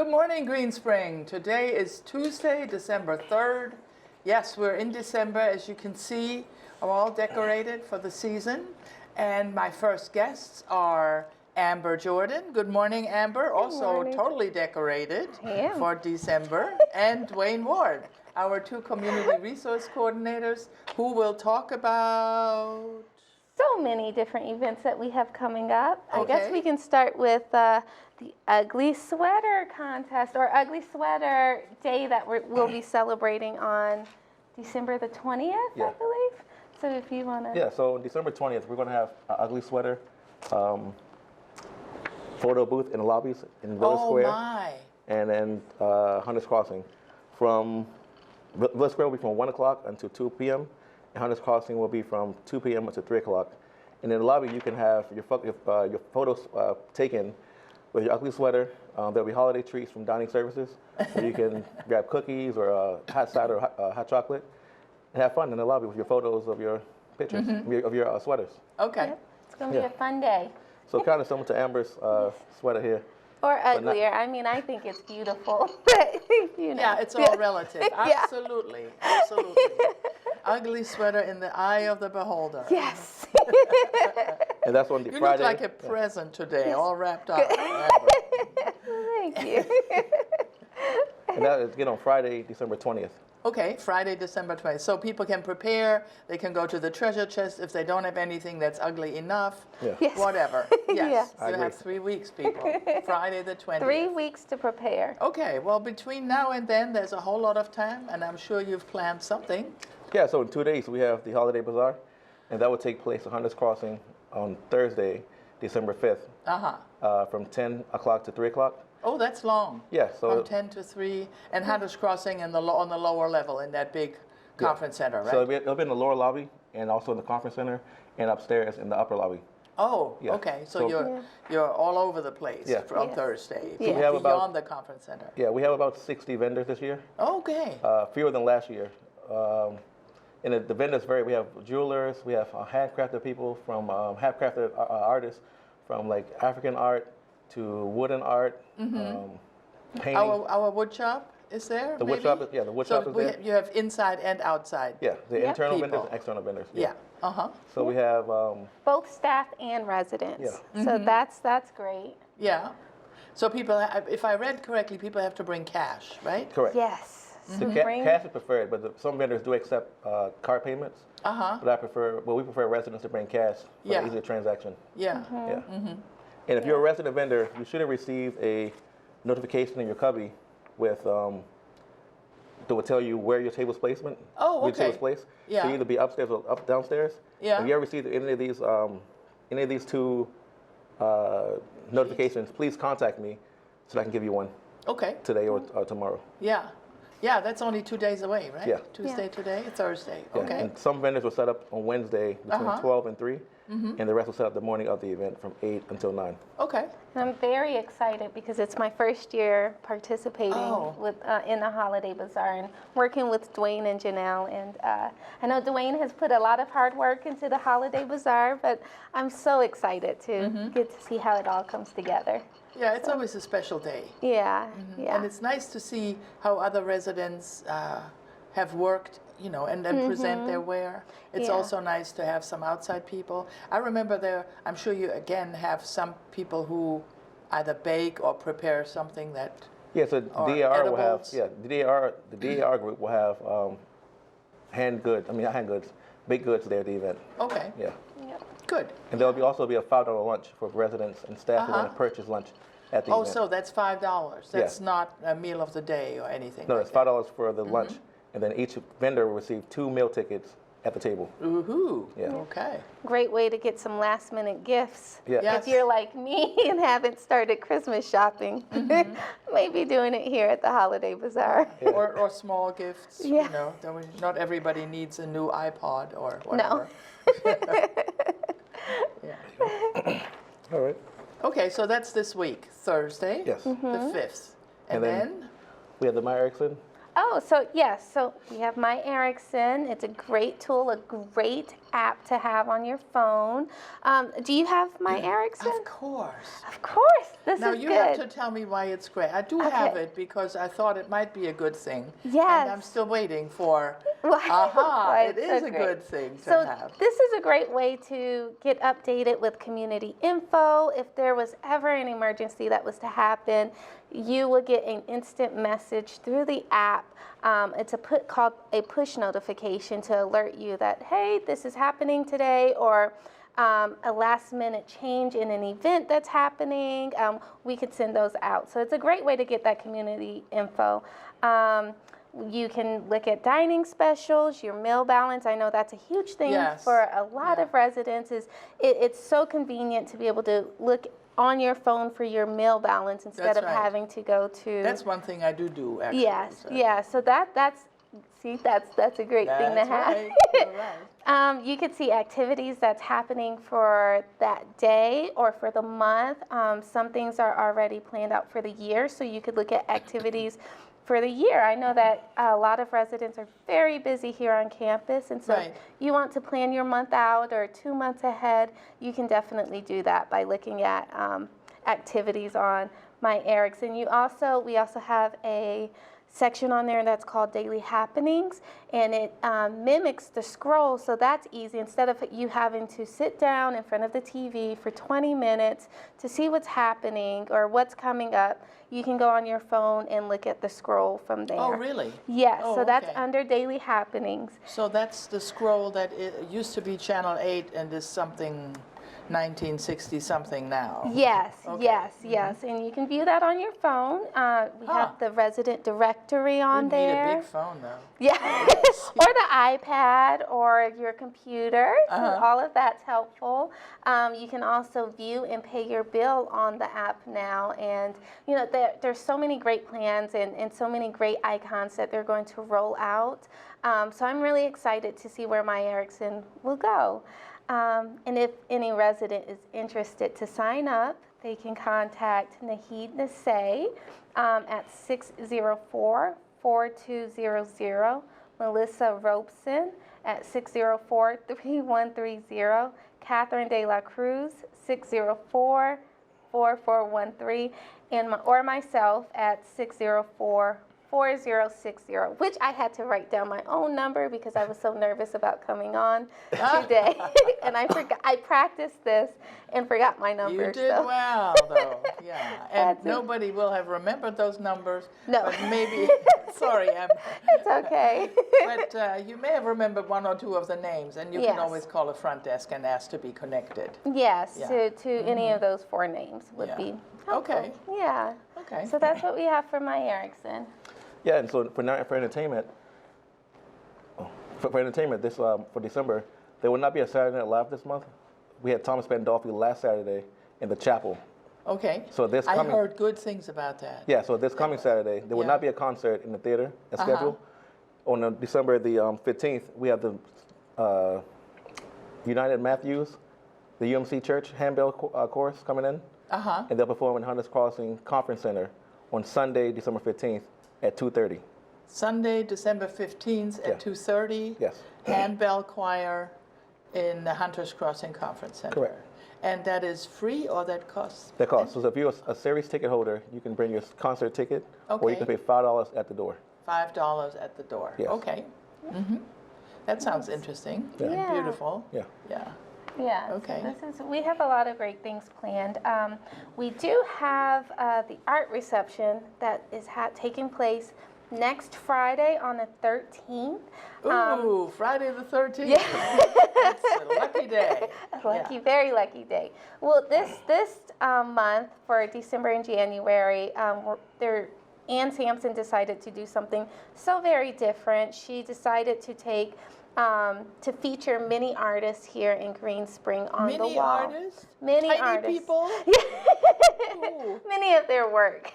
Good morning, Green Spring. Today is Tuesday, December 3rd. Yes, we're in December. As you can see, I'm all decorated for the season. And my first guests are Amber Jordan. Good morning, Amber. Also morning. totally decorated I am. for December. And Dwayne Ward, our two community resource coordinators, who will talk about... So many different events that we have coming up. I guess Okay. we can start with the Ugly Sweater Contest, or Ugly Sweater Day that we'll be celebrating on December the 20th, Yeah. I believe. So if you want to... Yeah, so on December 20th, we're going to have an ugly sweater photo booth in the lobbies in Village Square. Oh, my. And then Hunters Crossing. Village Square will be from 1 o'clock until 2 p.m. And Hunters Crossing will be from 2 p.m. until 3 o'clock. And in the lobby, you can have your photos taken with your ugly sweater. There'll be holiday treats from dining services. Where you can grab cookies or hot cider or hot chocolate and have fun in the lobby with your photos of your pictures, of your sweaters. Okay. Yep. It's going to be a fun day. So kind of similar to Amber's sweater here. Or uglier. I mean, I think it's beautiful. But, you know. Yeah, it's all relative. Yeah. Absolutely. Absolutely. Ugly sweater in the eye of the beholder. Yes. And that's on the You Friday. look like a present today, all wrapped up. Thank you. And that is again on Friday, December 20th. Okay, Friday, December 20th. So people can prepare. They can go to the treasure chest if they don't have anything that's ugly enough. Yeah. Yes. Whatever. Yes. Yeah. You agree. have 3 weeks, people. Friday the 20th. 3 weeks to prepare. Okay, well, between now and then, there's a whole lot of time, and I'm sure you've planned something. Yeah, so in 2 days we have the Holiday Bazaar, and that will take place at Hunters Crossing on Thursday, December 5th, from 10 o'clock to 3 o'clock. Oh, that's long. Yeah, so From 10 to 3, and Hunters Crossing on the lower level in that big conference center, right? So it'll be in the lower lobby and also in the conference center and upstairs in the upper lobby. Oh, Yeah. okay. So So- you're all over the place Yeah. on Yes. Thursday. Yeah. We have beyond about- the conference center. Yeah, we have about 60 vendors this year, Okay. fewer than last year. And the vendors vary. We have jewelers, we have handcrafted people from handcrafted artists from like African art to wooden art, painting. Our wood shop is there. The wood maybe? shop is- yeah, the wood shop is there. You have inside and outside. Yeah, the Yep. internal People. vendors and external vendors. Yeah. Uh-huh. So we have, Both staff and residents. Yeah. So that's great. Yeah. So people, if I read correctly, people have to bring cash, right? correct. Yes. The cash is preferred, but some vendors do accept card payments. Uh-huh. But we prefer residents to bring cash for Yeah. an easier transaction. Yeah. Yeah. And if you're a resident vendor, you should have received a notification in your cubby with that will tell you where your table's placement. Oh, where your okay. table's placed. Yeah. So either be upstairs or downstairs. Yeah. If you ever received any of these two notifications, please contact me so that I can give you one Okay. today or tomorrow. Yeah. Yeah, that's only 2 days away, right? Yeah. Tuesday today, Thursday. Yeah. Okay. And some vendors will set up on Wednesday between 12 and 3, and the rest will set up the morning of the event from 8 until 9. Okay. And I'm very excited because it's my first year participating Oh. with in the Holiday Bazaar and working with Dwayne and Janelle. And I know Dwayne has put a lot of hard work into the Holiday Bazaar, but I'm so excited to get to see how it all comes together. Yeah, it's always a special day. Yeah, yeah. And it's nice to see how other residents have worked, and then present their wear. It's Yeah. also nice to have some outside people. I remember I'm sure you again have some people who either bake or prepare something that, Yeah, so the Or DAR will have, edibles. the DAR group will have not hand goods, baked goods there at the event. okay, Yeah. Yep. good. And there'll also be a $5 lunch for residents and staff who want to purchase lunch at the Oh, event. so that's $5. That's Yeah. not a meal of the day or anything No, like it's $5 for the lunch, and then each vendor will receive 2 meal tickets at the table. that. Woohoo. Yeah. Oh. Okay. Great way to get some last minute gifts. Yeah. Yes. If you're like me and haven't started Christmas shopping, maybe doing it here at the Holiday Bazaar. Or small gifts, Yeah. Not everybody needs a new iPod or No. whatever. Yeah. All right. Okay, so that's this week, Thursday, Yes. the 5th. And And then- then, We have the MyEricson. Oh, so yes, so we have MyEricson. It's a great tool, a great app to have on your phone. Do you have MyEricson? Of course. Of course. This Now is you good. have to tell me why it's great. I do have it because I thought it might be a good thing. Yes. And I'm still waiting for, Why it it's is so a great. good thing to So have. this is a great way to get updated with community info. If there was ever an emergency that was to happen, you will get an instant message through the app. It's called a push notification to alert you that, hey, this is happening today, or a last minute change in an event that's happening. We could send those out. So it's a great way to get that community info. You can look at dining specials, your meal balance. I know that's a huge thing for a lot of residents. It's so convenient to be able to look on your phone for your meal balance instead of having to go to. That's one thing I do actually. Yes, yeah. So that's a great thing to have. Right. You're right. You could see activities that's happening for that day or for the month. Some things are already planned out for the year, so you could look at activities for the year. I know that a lot of residents are very busy here on campus, and so if you want to plan your month out or 2 months ahead, you can definitely do that by looking at activities on MyEricson. We also have a section on there that's called Daily Happenings, and it mimics the scroll, so that's easy. Instead of you having to sit down in front of the TV for 20 minutes to see what's happening or what's coming up, you can go on your phone and look at the scroll from there. Oh, really? Yes, Oh, so that's okay. under Daily Happenings. So that's the scroll that it used to be Channel 8 and is something 1960 something now. Yes, Okay. yes, and you can view that on your phone. We have the resident directory on You there. need a big phone though. Yeah, or the iPad or your computer. So all of that's helpful. You can also view and pay your bill on the app now, and you know there's so many great plans and so many great icons that they're going to roll out. So I'm really excited to see where MyEricson will go. And if any resident is interested to sign up, they can contact Naheed Nasay at 604-4200, Melissa Robeson at 604-3130, Catherine De La Cruz, 604-4413, or myself at 604-4060, which I had to write down my own number because I was so nervous about coming on today. And I forgot. I practiced this and forgot my number. You did well, though. Yeah, and nobody will have remembered those numbers. No. But maybe, sorry, It's okay. but you may have remembered one or two of the names, and you can always call a front desk and ask to be connected. Yes, to any of those 4 names would be helpful. Okay. Yeah. Okay. So that's what we have for MyEricson. Yeah, and so for entertainment, this for December, there will not be a Saturday Night Live this month. We had Thomas Pandolfi last Saturday in the chapel. Okay. So this I coming, heard good things about that. Yeah, so this coming Saturday, there will not be a concert in the theater as scheduled. On December the 15th, we have the United Matthews, the UMC Church handbell chorus coming in. And they'll perform in Hunters Crossing Conference Center on Sunday, December 15th at 2:30. Sunday, December 15th at 2:30. Yes. Handbell choir in the Hunters Crossing Conference Center. Correct. And that is free or that costs? That costs. So if you're a series ticket holder, you can bring your concert ticket, or you can pay $5 at the door. $5 at the door. Yes. Okay. That sounds interesting and beautiful. Yeah. Yeah. Yeah. Okay. So we have a lot of great things planned. We do have the art reception that is taking place next Friday on the 13th. Ooh, Friday the 13th. Yeah. That's a lucky day. Very lucky day. Well, this month for December and January, Ann Sampson decided to do something so very different. She decided to take to feature many artists here in Green Spring on the wall. Artists? Many Tiny artists. people? many of their work.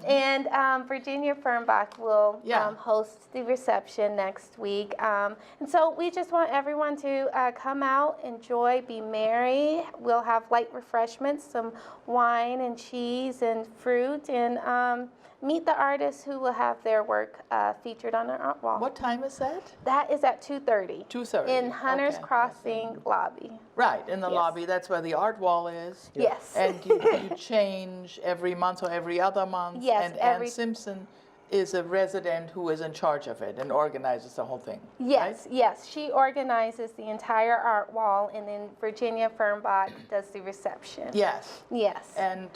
And Virginia Fernbach will host the reception next week. And so we just want everyone to come out, enjoy, be merry. We'll have light refreshments, some wine and cheese and fruit, and meet the artists who will have their work featured on our art wall. What time is that? That is at 2:30. 2:30. In Hunter's Crossing lobby. Right, in the lobby. That's where the art wall is. Yes. And you change every month or every other month. Yes, And Ann Simpson is a resident who is in charge of it and organizes the whole thing. Yes, right? yes. She organizes the entire art wall, and then Virginia Fernbach does the reception. Yes. Yes. And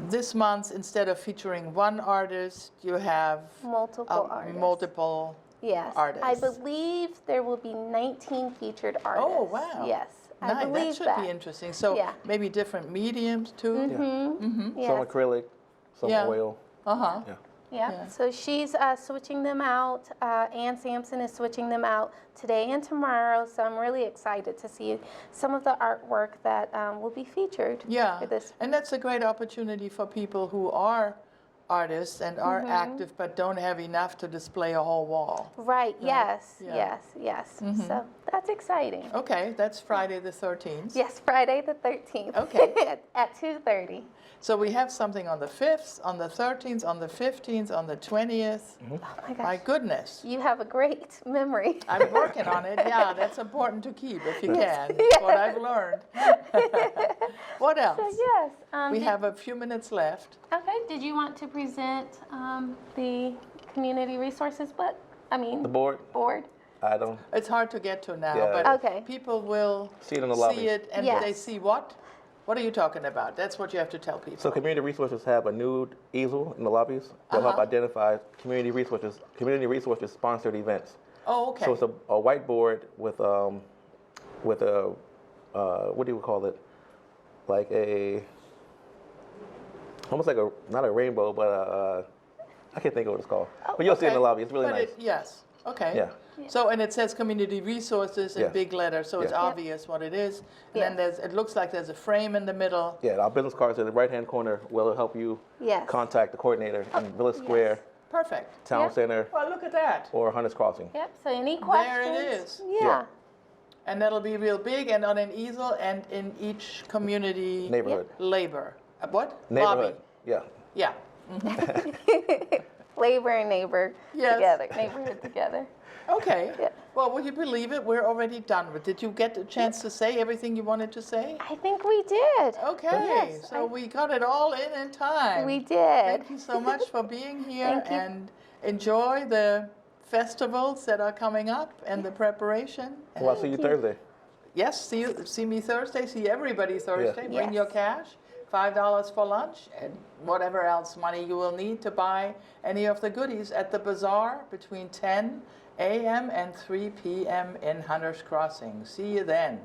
this month, instead of featuring one artist, you have Multiple artists. multiple Yes. artists. I believe there will be 19 featured artists. Oh, wow. Yes. I Nice. believe That should be interesting. So maybe different mediums too. Yes. Some acrylic, some oil. Uh-huh. Yeah. Yeah. So she's switching them out. Ann Sampson is switching them out today and tomorrow. So I'm really excited to see some of the artwork that will be featured. Yeah, For this. and that's a great opportunity for people who are artists and are active but don't have enough to display a whole wall. Right. Yes. Yeah. Yes. So that's exciting. Okay, that's Friday the 13th. Yes, Friday the 13th. Okay. at 2:30. So we have something on the 5th, on the 13th, on the 15th, on the 20th. Oh my gosh. My goodness. You have a great memory. I'm working on it. Yeah, that's important to keep if you can. That's what I've learned. What else? So yes. We have a few minutes left. Okay. Did you want to present the community resources book? I mean, The board, board. I don't It's hard to get to now, Yeah. but Okay. people will see it in the lobby. see it, and Yes. they see what? What are you talking about? That's what you have to tell people. So community resources have a nude easel in the lobbies that help identify community resources sponsored events. Oh, okay. So it's a whiteboard with a what do you call it? Like almost like not a rainbow, but I can't think of what it's called. But you'll see it in the lobby. It's really But nice. yes. Okay. Yeah. So, and it says community resources in Yes. big letters, so it's Yes. obvious what it is. And then Yes. it looks like there's a frame in the middle. Yeah, our business cards in the right-hand corner will help you Yes. contact the coordinator in Village Square, Perfect. Town Yep. Center, Well, look at that. or Hunters Crossing. Yep. So any There questions? it is. Yeah. Yeah. And that'll be real big and on an easel and in each community Neighborhood. labor. What? Neighborhood. Lobby. Yeah. Yeah. Labor and neighbor Yes. together. Neighborhood together. Okay. Yeah. Well, would you believe it? We're already done with. Did you get a chance to say everything you wanted to say? I think we did. Okay. Yes, So we got it all in time. We did. Thank you so much for being here Thank you. and enjoy the festivals that are coming up and the preparation. Well, I'll see you Thursday. Yes, see me Thursday. See everybody Thursday. Bring Yes. your cash. $5 for lunch and whatever else money you will need to buy any of the goodies at the Bazaar between 10 a.m. and 3 p.m. in Hunters Crossing. See you then.